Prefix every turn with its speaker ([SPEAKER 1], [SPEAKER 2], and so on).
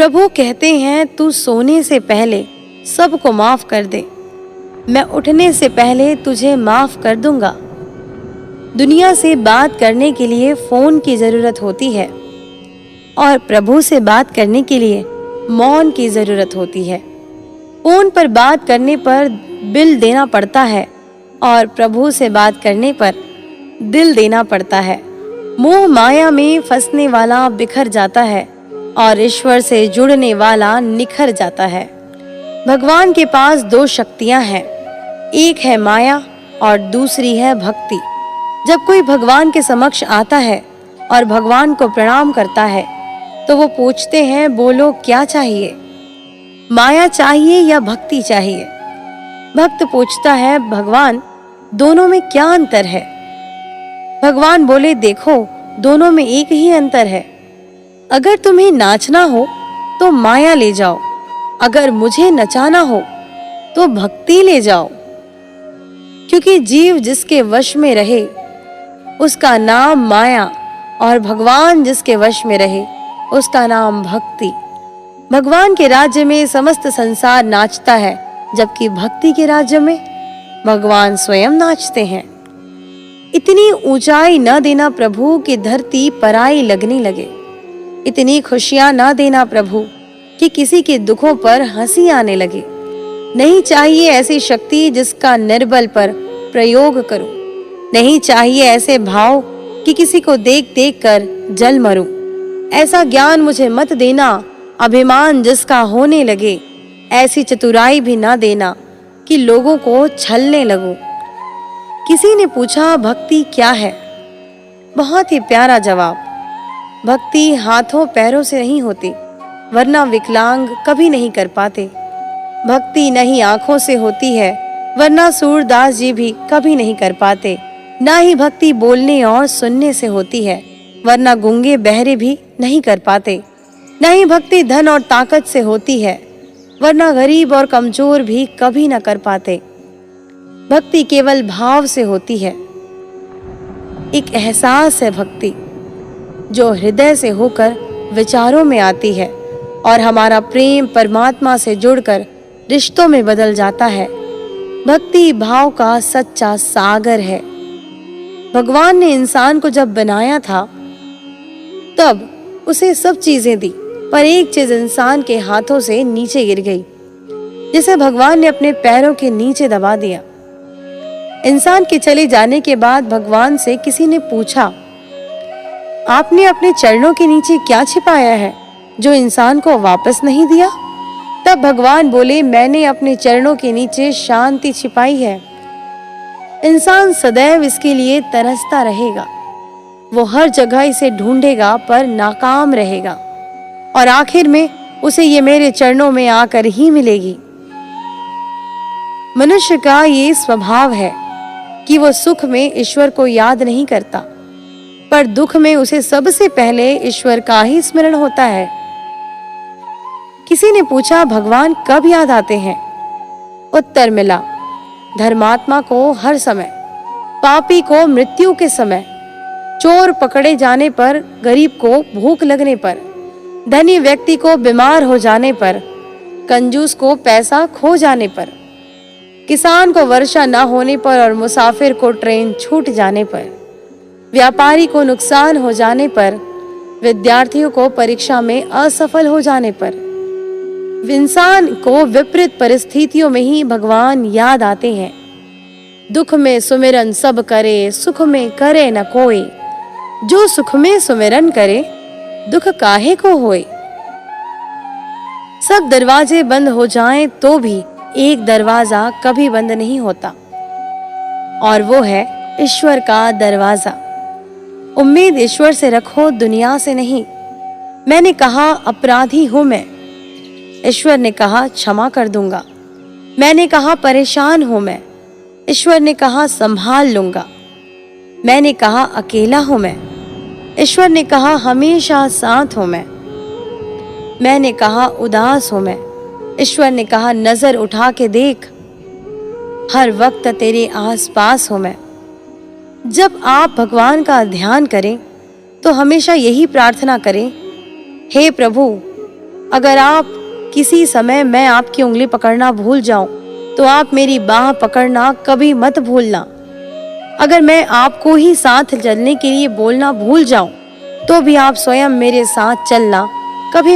[SPEAKER 1] प्रभु कहते हैं, तू सोने से पहले सबको माफ कर दे, मैं उठने से पहले तुझे माफ कर दूंगा। दुनिया से बात करने के लिए फोन की जरूरत होती है और प्रभु से बात करने के लिए मौन की जरूरत होती है। फोन पर बात करने पर बिल देना पड़ता है और प्रभु से बात करने पर दिल देना पड़ता है। मोह माया में फंसने वाला बिखर जाता है और ईश्वर से जुड़ने वाला निखर जाता है। भगवान के पास दो शक्तियां हैं, एक है माया और दूसरी है भक्ति। जब कोई भगवान के समक्ष आता है और भगवान को प्रणाम करता है तो वो पूछते हैं, बोलो क्या चाहिए, माया चाहिए या भक्ति चाहिए? भक्त पूछता है, भगवान दोनों में क्या अंतर है? भगवान बोले, देखो दोनों में एक ही अंतर है। अगर तुम्हें नाचना हो तो माया ले जाओ, अगर मुझे नचाना हो तो भक्ति ले जाओ। क्योंकि जीव जिसके वश में रहे उसका नाम माया और भगवान जिसके वश में रहे उसका नाम भक्ति। भगवान के राज्य में समस्त संसार नाचता है, जबकि भक्ति के राज्य में भगवान स्वयं नाचते हैं। इतनी ऊंचाई न देना प्रभु कि धरती पराई लगने लगे। इतनी खुशियां न देना प्रभु कि किसी के दुखों पर हंसी आने लगे। नहीं चाहिए ऐसी शक्ति जिसका निर्बल पर प्रयोग करूं। नहीं चाहिए ऐसे भाव कि किसी को देख देख कर जल मरूं। ऐसा ज्ञान मुझे मत देना अभिमान जिसका होने लगे। ऐसी चतुराई भी ना देना कि लोगों को छलने लगूं। किसी ने पूछा, भक्ति क्या है? बहुत ही प्यारा जवाब। भक्ति हाथों पैरों से नहीं होती, वरना विकलांग कभी नहीं कर पाते। भक्ति नहीं आंखों से होती है, वरना सूरदास जी भी कभी नहीं कर पाते। ना ही भक्ति बोलने और सुनने से होती है, वरना गूंगे बहरे भी नहीं कर पाते। ना ही भक्ति धन और ताकत से होती है, वरना गरीब और कमजोर भी कभी न कर पाते। भक्ति केवल भाव से होती है। एक एहसास है भक्ति जो हृदय से होकर विचारों में आती है और हमारा प्रेम परमात्मा से जुड़कर रिश्तों में बदल जाता है। भक्ति भाव का सच्चा सागर है। भगवान ने इंसान को जब बनाया था तब उसे सब चीजें दी, पर एक चीज इंसान के हाथों से नीचे गिर गई, जिसे भगवान ने अपने पैरों के नीचे दबा दिया। इंसान के चले जाने के बाद भगवान से किसी ने पूछा, आपने अपने चरणों के नीचे क्या छिपाया है जो इंसान को वापस नहीं दिया? तब भगवान बोले, मैंने अपने चरणों के नीचे शांति छिपाई है। इंसान सदैव इसके लिए तरसता रहेगा। वो हर जगह इसे ढूंढेगा पर नाकाम रहेगा और आखिर में उसे ये मेरे चरणों में आकर ही मिलेगी। मनुष्य का ये स्वभाव है कि वो सुख में ईश्वर को याद नहीं करता, पर दुख में उसे सबसे पहले ईश्वर का ही स्मरण होता है। किसी ने पूछा, भगवान कब याद आते हैं? उत्तर मिला, धर्मात्मा को हर समय, पापी को मृत्यु के समय, चोर पकड़े जाने पर, गरीब को भूख लगने पर, धनी व्यक्ति को बीमार हो जाने पर, कंजूस को पैसा खो जाने पर, किसान को वर्षा न होने पर और मुसाफिर को ट्रेन छूट जाने पर, व्यापारी को नुकसान हो जाने पर, विद्यार्थियों को परीक्षा में असफल हो जाने पर, इंसान को विपरीत परिस्थितियों में ही भगवान याद आते हैं। दुख में सुमिरन सब करे, सुख में करे न कोई। जो सुख में सुमिरन करे, दुख काहे को होए। सब दरवाजे बंद हो जाएं तो भी एक दरवाजा कभी बंद नहीं होता, और वो है ईश्वर का दरवाजा। उम्मीद ईश्वर से रखो, दुनिया से नहीं। मैंने कहा अपराधी हूं मैं, ईश्वर ने कहा क्षमा कर दूंगा। मैंने कहा परेशान हूं मैं, ईश्वर ने कहा संभाल लूंगा। मैंने कहा अकेला हूं मैं, ईश्वर ने कहा हमेशा साथ हूं मैं। मैंने कहा उदास हूं मैं, ईश्वर ने कहा नजर उठा के देख, हर वक्त तेरे आसपास हूं मैं। जब आप भगवान का ध्यान करें तो हमेशा यही प्रार्थना करें, हे प्रभु अगर आप किसी समय मैं आपकी उंगली पकड़ना भूल जाऊं तो आप मेरी बाह पकड़ना कभी मत भूलना। अगर मैं आपको ही साथ चलने के लिए बोलना भूल जाऊं तो भी आप स्वयं मेरे साथ चलना कभी